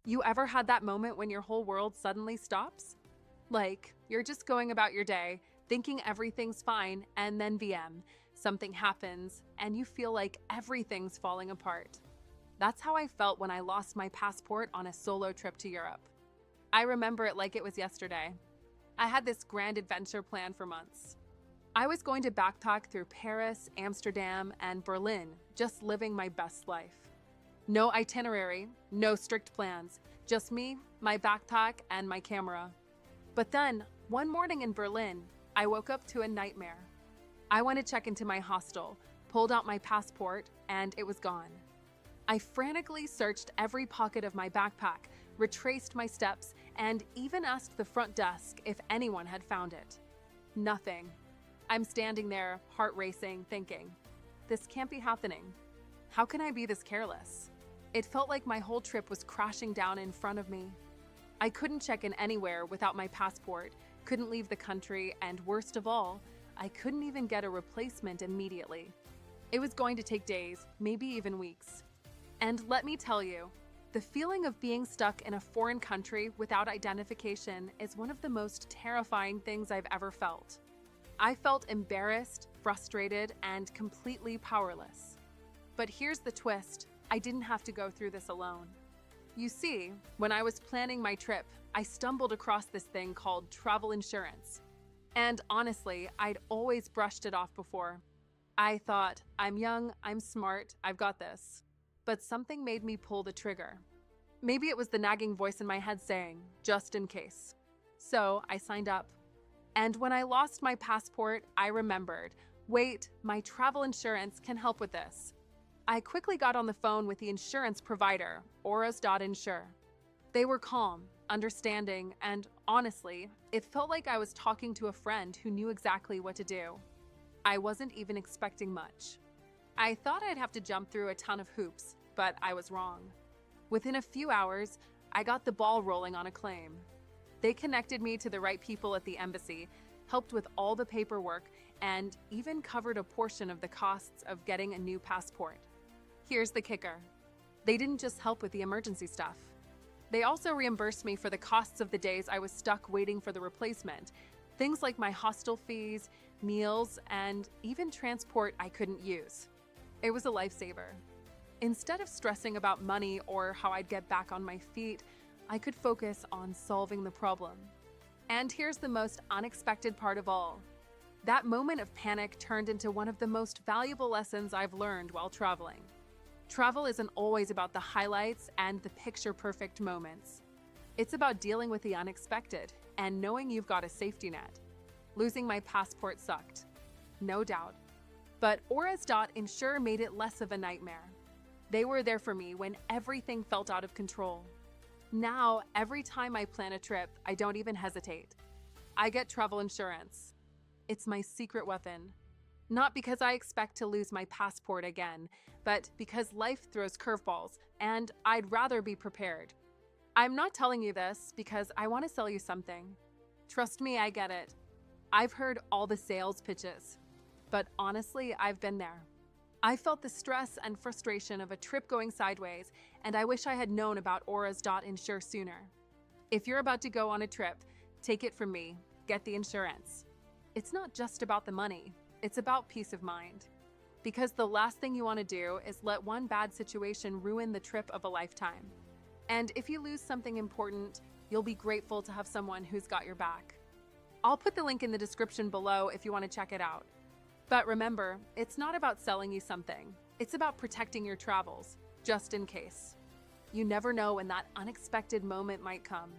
You ever had that moment when your whole world suddenly stops? Like, you're just going about your day, thinking everything's fine, and then something happens, and you feel like everything's falling apart. That's how I felt when I lost my passport on a solo trip to Europe. I remember it like it was yesterday. I had this grand adventure planned for months. I was going to backpack through Paris, Amsterdam, and Berlin, just living my best life. No itinerary, no strict plans, just me, my backpack, and my camera. But then, one morning in Berlin, I woke up to a nightmare. I went to check into my hostel, pulled out my passport, and it was gone. I frantically searched every pocket of my backpack, retraced my steps, and even asked the front desk if anyone had found it. Nothing. I'm standing there, heart racing, thinking, this can't be happening. How can I be this careless? It felt like my whole trip was crashing down in front of me. I couldn't check in anywhere without my passport, couldn't leave the country, and worst of all, I couldn't even get a replacement immediately. It was going to take days, maybe even weeks. And let me tell you, the feeling of being stuck in a foreign country without identification is one of the most terrifying things I've ever felt. I felt embarrassed, frustrated, and completely powerless. But here's the twist, I didn't have to go through this alone. You see, when I was planning my trip, I stumbled across this thing called travel insurance. And honestly, I'd always brushed it off before. I thought, I'm young, I'm smart, I've got this. But something made me pull the trigger. Maybe it was the nagging voice in my head saying, just in case. So I signed up. And when I lost my passport, I remembered, wait, my travel insurance can help with this. I quickly got on the phone with the insurance provider, Insure. They were calm, understanding, and honestly, it felt like I was talking to a friend who knew exactly what to do. I wasn't even expecting much. I thought I'd have to jump through a ton of hoops, but I was wrong. Within a few hours, I got the ball rolling on a claim. They connected me to the right people at the embassy, helped with all the paperwork, and even covered a portion of the costs of getting a new passport. Here's the kicker. They didn't just help with the emergency stuff. They also reimbursed me for the costs of the days I was stuck waiting for the replacement, things like my hostel fees, meals, and even transport I couldn't use. It was a lifesaver. Instead of stressing about money or how I'd get back on my feet, I could focus on solving the problem. And here's the most unexpected part of all. That moment of panic turned into one of the most valuable lessons I've learned while traveling. Travel isn't always about the highlights and the picture-perfect moments. It's about dealing with the unexpected and knowing you've got a safety net. Losing my passport sucked, no doubt. But Insure made it less of a nightmare. They were there for me when everything felt out of control. Now, every time I plan a trip, I don't even hesitate. I get travel insurance. It's my secret weapon. Not because I expect to lose my passport again, but because life throws curveballs, and I'd rather be prepared. I'm not telling you this because I want to sell you something. Trust me, I get it. I've heard all the sales pitches. But honestly, I've been there. I felt the stress and frustration of a trip going sideways, and I wish I had known about Insure sooner. If you're about to go on a trip, take it from me, get the insurance. It's not just about the money, it's about peace of mind. Because the last thing you want to do is let one bad situation ruin the trip of a lifetime. And if you lose something important, you'll be grateful to have someone who's got your back. I'll put the link in the description below if you want to check it out. But remember, it's not about selling you something. It's about protecting your travels, just in case. You never know when that unexpected moment might come.